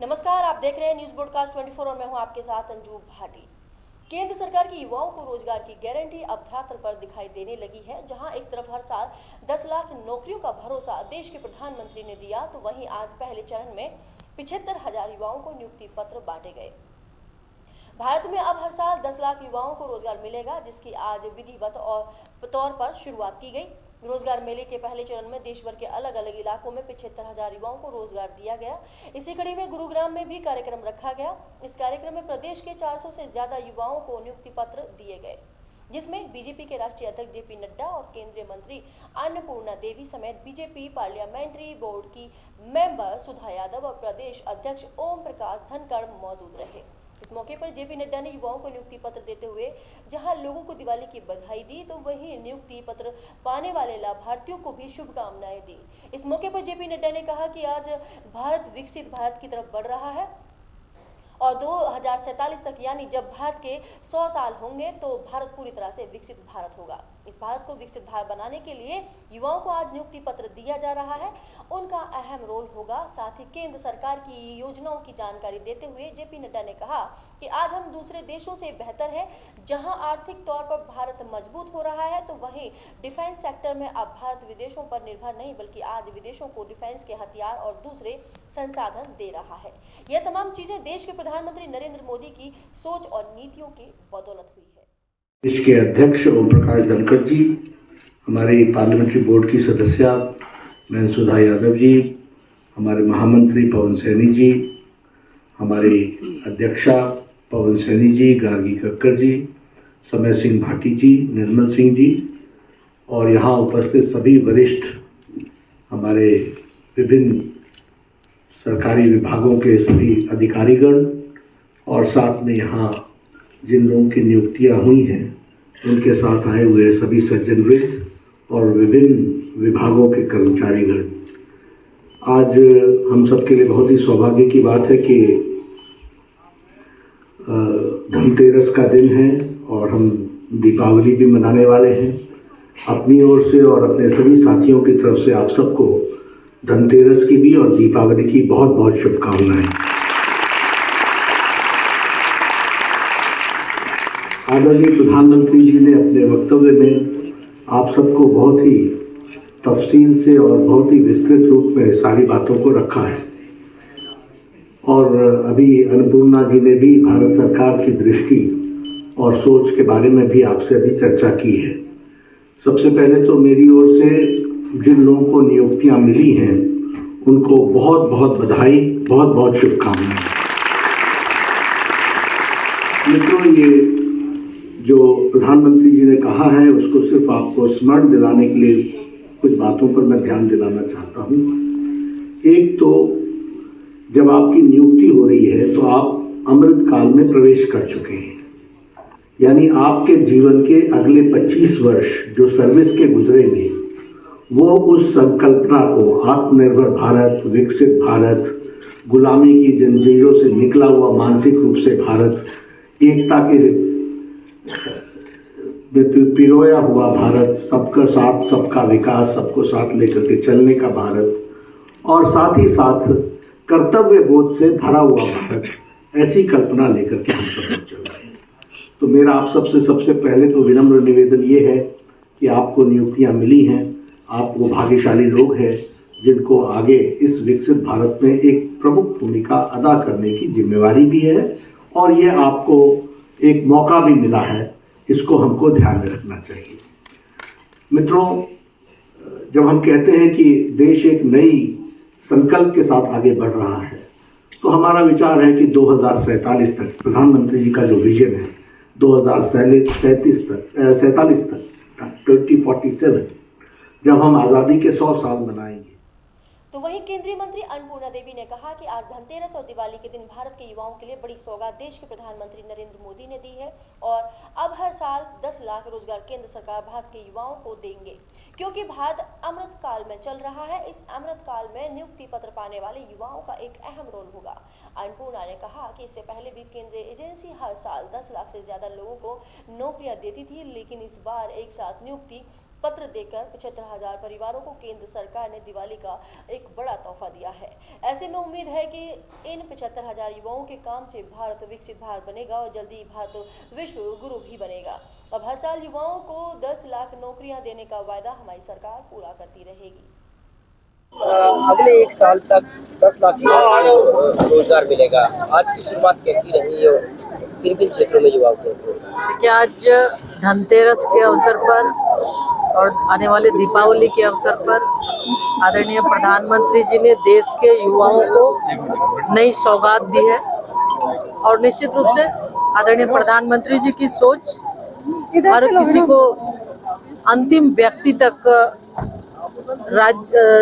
नमस्कार, आप देख रहे हैं न्यूज ब्रॉडकास्ट 24 और मैं हूं आपके साथ अंजू भाटी। केंद्र सरकार की युवाओं को रोजगार की गारंटी अब धरातल पर दिखाई देने लगी है। जहां एक तरफ हर साल 10 लाख नौकरियों का भरोसा देश के प्रधानमंत्री ने दिया, तो वहीं आज पहले चरण में 75,000 युवाओं को नियुक्ति पत्र बांटे गए। भारत में अब हर साल 10 लाख युवाओं को रोजगार मिलेगा, जिसकी आज विधिवत और तौर पर शुरुआत की गई। रोजगार मेले के पहले चरण में देश भर के अलग अलग इलाकों में 75,000 युवाओं को रोजगार दिया गया। इसी कड़ी में गुरुग्राम में भी कार्यक्रम रखा गया। इस कार्यक्रम में प्रदेश के 400 से ज्यादा युवाओं को नियुक्ति पत्र दिए गए, जिसमें बीजेपी के राष्ट्रीय अध्यक्ष जेपी नड्डा और केंद्रीय मंत्री अन्नपूर्णा देवी समेत बीजेपी पार्लियामेंट्री बोर्ड की मेंबर सुधा यादव और प्रदेश अध्यक्ष ओम प्रकाश धनखड़ मौजूद रहे। इस मौके पर जेपी नड्डा ने युवाओं को नियुक्ति पत्र देते हुए जहां लोगों को दिवाली की बधाई दी, तो वहीं नियुक्ति पत्र पाने वाले लाभार्थियों को भी शुभकामनाएं दी। इस मौके पर जेपी नड्डा ने कहा कि आज भारत विकसित भारत की तरफ बढ़ रहा है और 2047 तक, यानी जब भारत के 100 साल होंगे, तो भारत पूरी तरह से विकसित भारत होगा। इस भारत को विकसित भारत बनाने के लिए युवाओं को आज नियुक्ति पत्र दिया जा रहा है, उनका अहम रोल होगा। साथ ही केंद्र सरकार की योजनाओं की जानकारी देते हुए जेपी नड्डा ने कहा कि आज हम दूसरे देशों से बेहतर है। जहां आर्थिक तौर पर भारत मजबूत हो रहा है, तो वहीं डिफेंस सेक्टर में अब भारत विदेशों पर निर्भर नहीं, बल्कि आज विदेशों को डिफेंस के हथियार और दूसरे संसाधन दे रहा है। यह तमाम चीजें देश के प्रधानमंत्री नरेंद्र मोदी की सोच और नीतियों की बदौलत हुई है। देश के अध्यक्ष ओम प्रकाश धनखड़ जी, हमारे पार्लियामेंट्री बोर्ड की सदस्य मैम सुधा यादव जी, हमारे महामंत्री पवन सैनी जी, हमारे अध्यक्षा पवन सैनी जी, गार्गी कक्कर जी, समय सिंह भाटी जी, निर्मल सिंह जी और यहाँ उपस्थित सभी वरिष्ठ हमारे विभिन्न सरकारी विभागों के सभी अधिकारीगण और साथ में यहाँ जिन लोगों की नियुक्तियाँ हुई हैं उनके साथ आए हुए सभी सज्जनवृंद और विभिन्न विभागों के कर्मचारीगण, आज हम सबके लिए बहुत ही सौभाग्य की बात है कि धनतेरस का दिन है और हम दीपावली भी मनाने वाले हैं। अपनी ओर से और अपने सभी साथियों की तरफ से आप सबको धनतेरस की भी और दीपावली की बहुत बहुत शुभकामनाएं। आदरणीय प्रधानमंत्री जी ने अपने वक्तव्य में आप सबको बहुत ही तफसील से और बहुत ही विस्तृत रूप में सारी बातों को रखा है और अभी अन्नपूर्णा जी ने भी भारत सरकार की दृष्टि और सोच के बारे में भी आपसे अभी चर्चा की है। सबसे पहले तो मेरी ओर से जिन लोगों को नियुक्तियां मिली हैं उनको बहुत बहुत बधाई, बहुत बहुत शुभकामनाएं। मित्रों, ये जो प्रधानमंत्री जी ने कहा है उसको सिर्फ आपको स्मरण दिलाने के लिए कुछ बातों पर मैं ध्यान दिलाना चाहता हूँ। एक तो जब आपकी नियुक्ति हो रही है तो आप अमृत काल में प्रवेश कर चुके हैं, यानी आपके जीवन के अगले 25 वर्ष जो सर्विस के गुजरेंगे वो उस संकल्पना को आत्मनिर्भर भारत, विकसित भारत, गुलामी की जंजीरों से निकला हुआ मानसिक रूप से भारत, एकता के पिरोया हुआ भारत, सबका साथ सबका विकास, सबको साथ लेकर के चलने का भारत और साथ ही साथ कर्तव्य बोध से भरा हुआ भारत, ऐसी कल्पना लेकर के हम सब चल रहे हैं। तो मेरा आप सबसे सबसे पहले तो विनम्र निवेदन ये है कि आपको नियुक्तियां मिली हैं, आप वो भाग्यशाली लोग हैं जिनको आगे इस विकसित भारत में एक प्रमुख भूमिका अदा करने की जिम्मेवारी भी है और ये आपको एक मौका भी मिला है, इसको हमको ध्यान में रखना चाहिए। मित्रों, जब हम कहते हैं कि देश एक नई संकल्प के साथ आगे बढ़ रहा है तो हमारा विचार है कि 2047 तक प्रधानमंत्री जी का जो विजन है 2047 तक 2047 जब हम आज़ादी के 100 साल मनाएंगे। तो वहीं केंद्रीय मंत्री अन्नपूर्णा देवी ने कहा कि आज धनतेरस और दिवाली के दिन भारत के युवाओं के लिए बड़ी सौगात देश के प्रधानमंत्री नरेंद्र मोदी ने दी है और अब हर साल 10 लाख रोजगार केंद्र सरकार भारत के युवाओं को देंगे, क्योंकि भारत अमृत काल में चल रहा है। इस अमृत काल में नियुक्ति पत्र पाने वाले युवाओं का एक अहम रोल होगा। अन्नपूर्णा ने कहा कि इससे पहले भी केंद्रीय एजेंसी हर साल 10 लाख से ज्यादा लोगों को नौकरियां देती थी, लेकिन इस बार एक साथ नियुक्ति पत्र देकर 75,000 परिवारों को केंद्र सरकार ने दिवाली का एक बड़ा तोहफा दिया है। ऐसे में उम्मीद है कि इन 75,000 युवाओं के काम से भारत विकसित भारत बनेगा और जल्दी ही भारत विश्व गुरु भी बनेगा। अब हर साल युवाओं को 10 लाख नौकरियां देने का वायदा हमारी सरकार पूरा करती रहेगी। अगले एक साल तक 10 लाख युवाओं को रोजगार मिलेगा। आज की शुरुआत कैसी रही और किन किन क्षेत्रों में युवाओं को? देखिए, आज धनतेरस के अवसर पर और आने वाले दीपावली के अवसर पर आदरणीय प्रधानमंत्री जी ने देश के युवाओं को नई सौगात दी है और निश्चित रूप से आदरणीय प्रधानमंत्री जी की सोच हर किसी को अंतिम व्यक्ति तक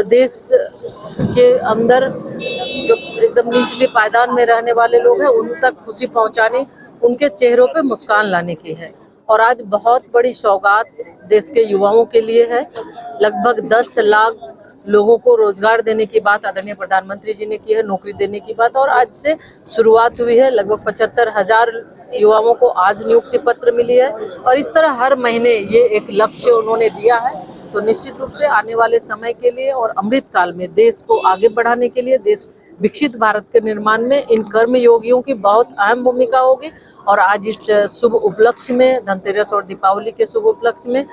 देश के अंदर जो एकदम निचले पायदान में रहने वाले लोग हैं उन तक खुशी पहुंचाने, उनके चेहरों पे मुस्कान लाने की है। और आज बहुत बड़ी सौगात देश के युवाओं के लिए है। लगभग 10 लाख लोगों को रोजगार देने की बात आदरणीय प्रधानमंत्री जी ने की है, नौकरी देने की बात, और आज से शुरुआत हुई है। लगभग 75,000 युवाओं को आज नियुक्ति पत्र मिली है और इस तरह हर महीने ये एक लक्ष्य उन्होंने दिया है। तो निश्चित रूप से आने वाले समय के लिए और अमृत काल में देश को आगे बढ़ाने के लिए, देश विकसित भारत के निर्माण में इन कर्मयोगियों की बहुत अहम भूमिका होगी। और आज इस शुभ उपलक्ष्य में, धनतेरस और दीपावली के शुभ उपलक्ष्य में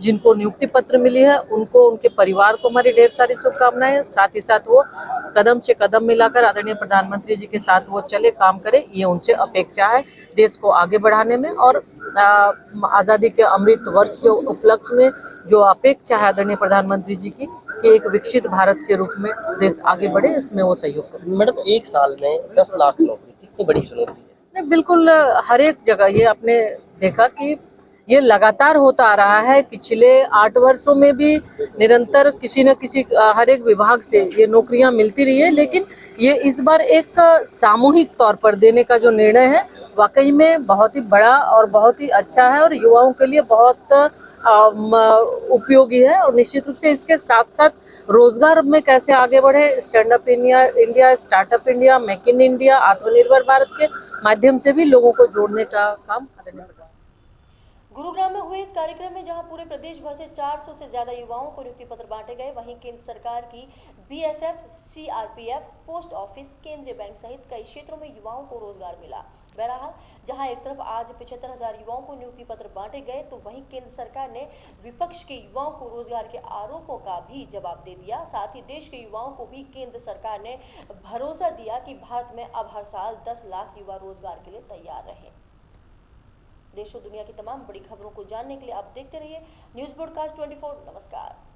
जिनको नियुक्ति पत्र मिली है उनको, उनके परिवार को हमारी ढेर सारी शुभकामनाएं। साथ ही साथ वो कदम से कदम मिलाकर आदरणीय प्रधानमंत्री जी के साथ वो चले, काम करे, ये उनसे अपेक्षा है देश को आगे बढ़ाने में। और आज़ादी के अमृत वर्ष के उपलक्ष्य में जो अपेक्षा है आदरणीय प्रधानमंत्री जी की कि एक विकसित भारत के रूप में देश आगे बढ़े, इसमें वो सहयोग करें। मैडम, एक साल में 10 लाख नौकरी कितनी बड़ी चुनौती है? नहीं, बिल्कुल हर एक जगह ये आपने देखा कि ये लगातार होता आ रहा है। पिछले 8 वर्षों में भी निरंतर किसी न किसी हर एक विभाग से ये नौकरियां मिलती रही है, लेकिन ये इस बार एक सामूहिक तौर पर देने का जो निर्णय है वाकई में बहुत ही बड़ा और बहुत ही अच्छा है और युवाओं के लिए बहुत उपयोगी है। और निश्चित रूप से इसके साथ साथ रोजगार में कैसे आगे बढ़े, stand up India, startup India, make in India, आत्मनिर्भर भारत के माध्यम से भी लोगों को जोड़ने का काम करना पड़ा। गुरुग्राम में हुए इस कार्यक्रम में जहां पूरे प्रदेश भर से 400 से ज्यादा युवाओं को नियुक्ति पत्र बांटे गए, वहीं केंद्र सरकार की बीएसएफ, सीआरपीएफ, पोस्ट ऑफिस, केंद्रीय बैंक सहित कई क्षेत्रों में युवाओं को रोजगार मिला। बहरहाल, जहां एक तरफ आज 75,000 युवाओं को नियुक्ति पत्र बांटे गए, तो वहीं केंद्र सरकार ने विपक्ष के युवाओं को रोजगार के आरोपों का भी जवाब दे दिया। साथ ही देश के युवाओं को भी केंद्र सरकार ने भरोसा दिया कि भारत में अब हर साल 10 लाख युवा रोजगार के लिए तैयार रहे। देश और दुनिया की तमाम बड़ी खबरों को जानने के लिए आप देखते रहिए न्यूज़ ब्रॉडकास्ट 24। नमस्कार।